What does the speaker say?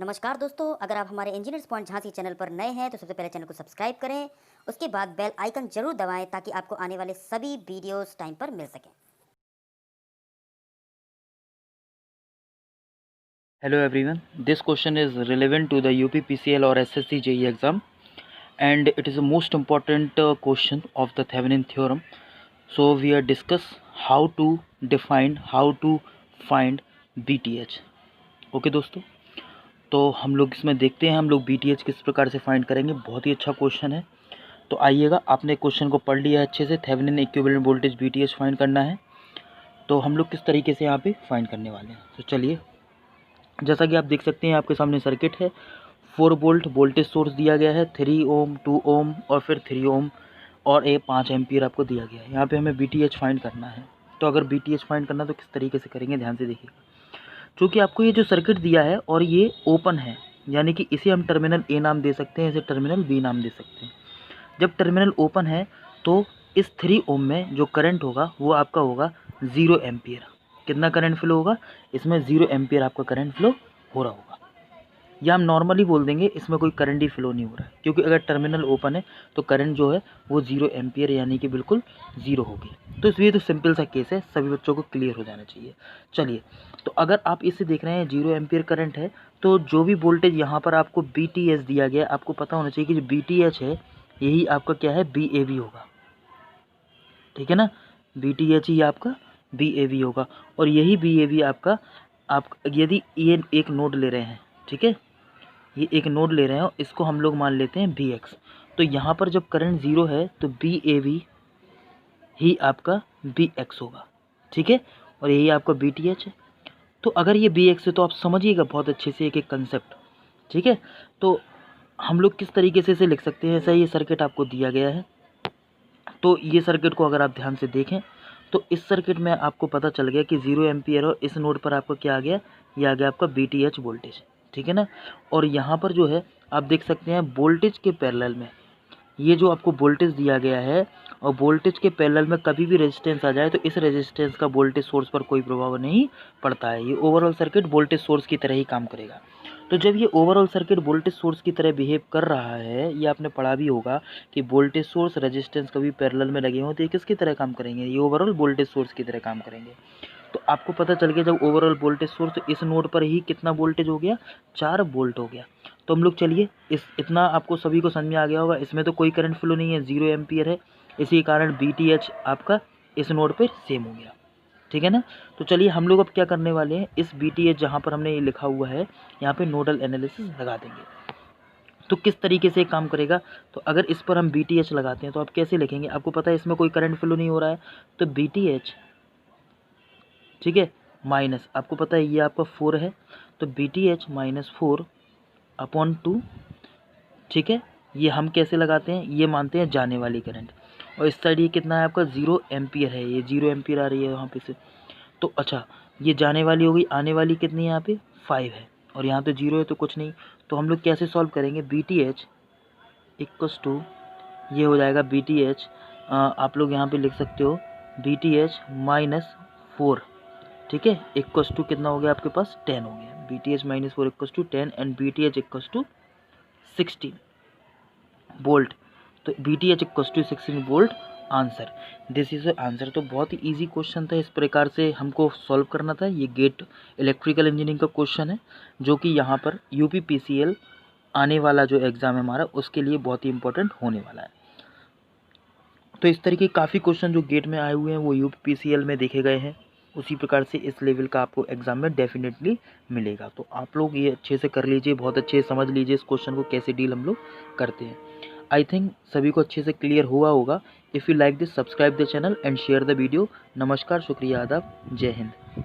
नमस्कार दोस्तों, अगर आप हमारे इंजीनियर्स पॉइंट झांसी चैनल पर नए हैं तो सबसे पहले चैनल को सब्सक्राइब करें। उसके बाद बेल आइकन जरूर दबाएं ताकि आपको आने वाले सभी वीडियोस टाइम पर मिल सकें। Hello everyone, this question is relevant to the UPPCL or SSC JEE exam, and it is the most important question of the Thevenin theorem. So we are discuss how to define, how to find BTH. Okay दोस्तों, तो हम लोग इसमें देखते हैं हम लोग BTH किस प्रकार से फाइंड करेंगे। बहुत ही अच्छा क्वेश्चन है। तो आइएगा, आपने क्वेश्चन को पढ़ लिया है अच्छे से। Thevenin equivalent voltage BTH find करना है, तो हम लोग किस तरीके से यहाँ पे फाइंड करने वाले हैं। तो चलिए, जैसा कि आप देख सकते हैं आपके सामने सर्किट है। 4 वोल्ट वोल्टेज सोर्स दिया गया है, 3 ओम, 2 ओम और फिर 3 ओम और 5 एम्पियर आपको दिया गया है। यहाँ पे हमें BTH फाइंड करना है। तो अगर BTH फाइंड करना तो किस तरीके से करेंगे, ध्यान से देखिएगा। क्योंकि आपको ये जो सर्किट दिया है और ये ओपन है, यानी कि इसे हम टर्मिनल A नाम दे सकते हैं, इसे टर्मिनल B नाम दे सकते हैं। जब टर्मिनल ओपन है तो इस 3 ओम में जो करंट होगा वो आपका होगा 0 एम्पियर। कितना करंट फ्लो होगा इसमें? 0 एम्पियर आपका करंट फ्लो हो रहा होगा। या हम नॉर्मली बोल देंगे इसमें कोई करंट ही फ्लो नहीं हो रहा है, क्योंकि अगर टर्मिनल ओपन है तो करंट जो है वो 0 एम्पियर यानी कि बिल्कुल 0 होगी। तो इसलिए तो सिंपल सा केस है, सभी बच्चों को क्लियर हो जाना चाहिए। चलिए, तो अगर आप इसे देख रहे हैं 0 एम्पियर करंट है, तो जो भी वोल्टेज यहाँ पर आपको BTH दिया गया, आपको पता होना चाहिए कि जो BTH है यही आपका क्या है, BAV होगा। ठीक है ना, BTH ही आपका BAV होगा। और यही BAV आपका, आप यदि ये एक नोड ले रहे हैं, ठीक है, ये एक नोड ले रहे हैं और इसको हम लोग मान लेते हैं BX। तो यहाँ पर जब करंट 0 है तो BAV ही आपका BX होगा। ठीक है, और यही आपका BTH है। तो अगर ये BX है तो आप समझिएगा बहुत अच्छे से एक एक कंसेप्ट। ठीक है, तो हम लोग किस तरीके से इसे लिख सकते हैं। ऐसा ये सर्किट आपको दिया गया है, तो ये सर्किट को अगर आप ध्यान से देखें तो इस सर्किट में आपको पता चल गया कि 0 एम्पियर और इस नोड पर आपका क्या आ गया, ये आ गया आपका BTH वोल्टेज। ठीक है ना, और यहाँ पर जो है आप देख सकते हैं वोल्टेज के पैरेलल में ये जो आपको वोल्टेज दिया गया है, और वोल्टेज के पैरेलल में कभी भी रेजिस्टेंस आ जाए तो इस रेजिस्टेंस का वोल्टेज सोर्स पर कोई प्रभाव नहीं पड़ता है। ये ओवरऑल सर्किट वोल्टेज सोर्स की तरह ही काम करेगा। तो जब ये ओवरऑल सर्किट वोल्टेज सोर्स की तरह बिहेव कर रहा है, ये आपने पढ़ा भी होगा कि वोल्टेज सोर्स रेजिस्टेंस कभी पैरेलल में लगे हों तो ये किसकी तरह काम करेंगे, ये ओवरऑल वोल्टेज सोर्स की तरह काम करेंगे। तो आपको पता चल गया जब ओवरऑल वोल्टेज सोर्स, तो इस नोड पर ही कितना वोल्टेज हो गया, 4 वोल्ट हो गया। तो हम लोग चलिए, इतना आपको सभी को समझ में आ गया होगा। इसमें तो कोई करंट फ्लो नहीं है, 0 एम्पियर है, इसी कारण BTH आपका इस नोड पर सेम हो गया। ठीक है ना, तो चलिए हम लोग अब क्या करने वाले हैं, इस BTH जहाँ पर हमने ये लिखा हुआ है यहाँ पे नोडल एनालिसिस लगा देंगे। तो किस तरीके से काम करेगा, तो अगर इस पर हम BTH लगाते हैं तो आप कैसे लिखेंगे, आपको पता है इसमें कोई करंट फ्लो नहीं हो रहा है, तो BTH, ठीक है, माइनस, आपको पता है ये आपका 4 है, तो BTH माइनस 4 अपॉन 2। ठीक है, ये हम कैसे लगाते हैं, ये मानते हैं जाने वाली करंट, और इस साइड ये कितना है आपका 0 एम्पियर है, ये 0 एम्पियर आ रही है यहाँ पे से। तो अच्छा, ये जाने वाली हो गई, आने वाली कितनी है यहाँ पे 5 है, और यहाँ तो 0 है तो कुछ नहीं। तो हम लोग कैसे सॉल्व करेंगे, BTH इक्वस टू, ये हो जाएगा BTH, आप लोग यहाँ पे लिख सकते हो BTH माइनस 4। ठीक है, इक्वस टू कितना हो गया आपके पास, 10 हो गया। BTH minus 4 equals to 10 and BTH equals to 16 volt. तो BTH equals to 16 volt answer, this is answer. तो बहुत ही इजी क्वेश्चन था, इस प्रकार से हमको सॉल्व करना था। ये गेट इलेक्ट्रिकल इंजीनियरिंग का क्वेश्चन है, जो कि यहाँ पर UPPCL आने वाला जो एग्ज़ाम है हमारा, उसके लिए बहुत ही इंपॉर्टेंट होने वाला है। तो इस तरह के काफ़ी क्वेश्चन जो गेट में आए हुए हैं वो UPPCL में देखे गए हैं, उसी प्रकार से इस लेवल का आपको एग्ज़ाम में डेफिनेटली मिलेगा। तो आप लोग ये अच्छे से कर लीजिए, बहुत अच्छे से समझ लीजिए इस क्वेश्चन को कैसे डील हम लोग करते हैं। आई थिंक सभी को अच्छे से क्लियर हुआ होगा। If you like this, subscribe the channel and share the video. नमस्कार, शुक्रिया, आदाब, जय हिंद।